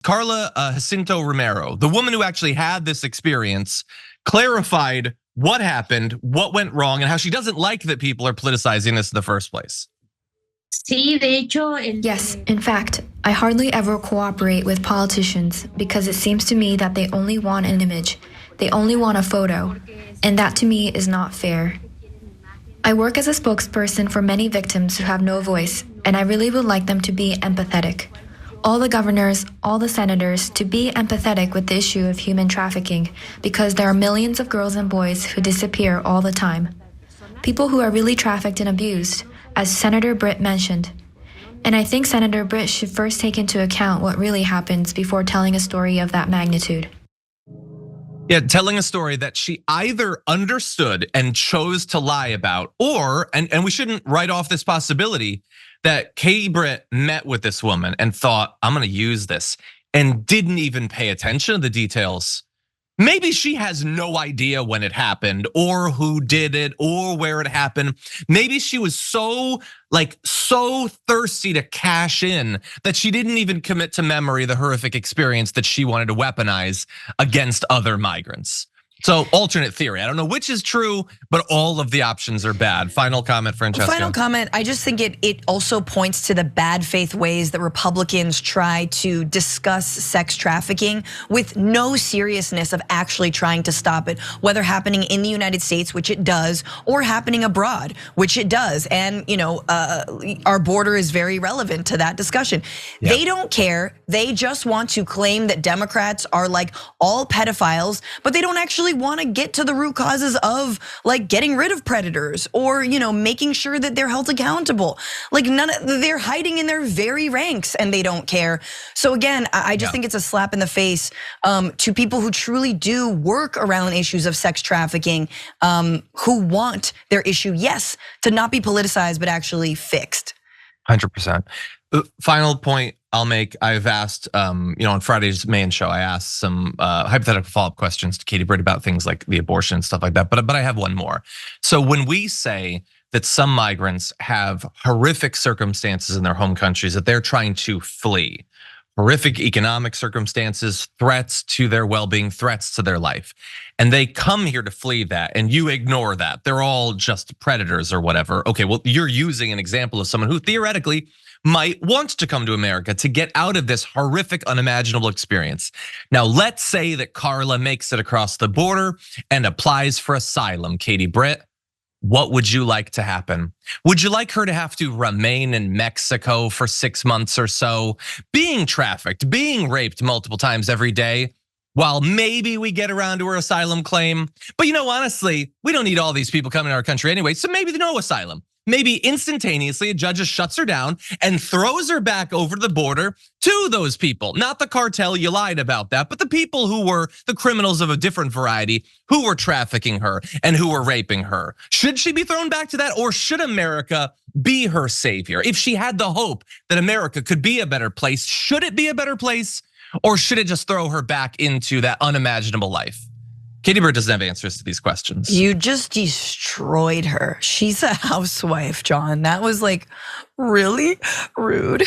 Karla Jacinto Romero, the woman who actually had this experience, clarified what happened, what went wrong, and how she doesn't like that people are politicizing this in the first place. Yes, in fact, I hardly ever cooperate with politicians because it seems to me that they only want an image. They only want a photo, and that to me is not fair. I work as a spokesperson for many victims who have no voice, and I really would like them to be empathetic. All the governors, all the senators, to be empathetic with the issue of human trafficking, because there are millions of girls and boys who disappear all the time. People who are really trafficked and abused, as Senator Britt mentioned. And I think Senator Britt should first take into account what really happens before telling a story of that magnitude. Yeah, telling a story that she either understood and chose to lie about, or, and we shouldn't write off this possibility, that Katie Britt met with this woman and thought, I'm gonna use this, and didn't even pay attention to the details. Maybe she has no idea when it happened or who did it or where it happened. Maybe she was so thirsty to cash in that she didn't even commit to memory the horrific experience that she wanted to weaponize against other migrants. So alternate theory, I don't know which is true, but all of the options are bad. Final comment, Francesca. Final comment, I just think it also points to the bad faith ways that Republicans try to discuss sex trafficking with no seriousness of actually trying to stop it, whether happening in the United States, which it does, or happening abroad, which it does. And our border is very relevant to that discussion. Yep. They don't care, they just want to claim that Democrats are like all pedophiles, but they don't actually want to get to the root causes of like getting rid of predators or making sure that they're held accountable. Like they're hiding in their very ranks and they don't care. So again, I just think it's a slap in the face to people who truly do work around issues of sex trafficking, who want their issue, yes, to not be politicized, but actually fixed. 100%. Final point I'll make, I've asked, on Friday's main show, I asked some hypothetical follow-up questions to Katie Britt about things like the abortion and stuff like that, but I have one more. So when we say that some migrants have horrific circumstances in their home countries that they're trying to flee, horrific economic circumstances, threats to their well-being, threats to their life, and they come here to flee that, and you ignore that, they're all just predators or whatever. Okay, well, you're using an example of someone who theoretically might want to come to America to get out of this horrific, unimaginable experience. Now, let's say that Karla makes it across the border and applies for asylum. Katie Britt, what would you like to happen? Would you like her to have to remain in Mexico for 6 months or so, being trafficked, being raped multiple times every day, while maybe we get around to her asylum claim? But honestly, we don't need all these people coming to our country anyway, so maybe no asylum. Maybe instantaneously a judge just shuts her down and throws her back over the border to those people. Not the cartel, you lied about that, but the people who were the criminals of a different variety, who were trafficking her and who were raping her. Should she be thrown back to that, or should America be her savior? If she had the hope that America could be a better place, should it be a better place, or should it just throw her back into that unimaginable life? Katie Britt doesn't have answers to these questions. You just destroyed her. She's a housewife, John. That was like really rude.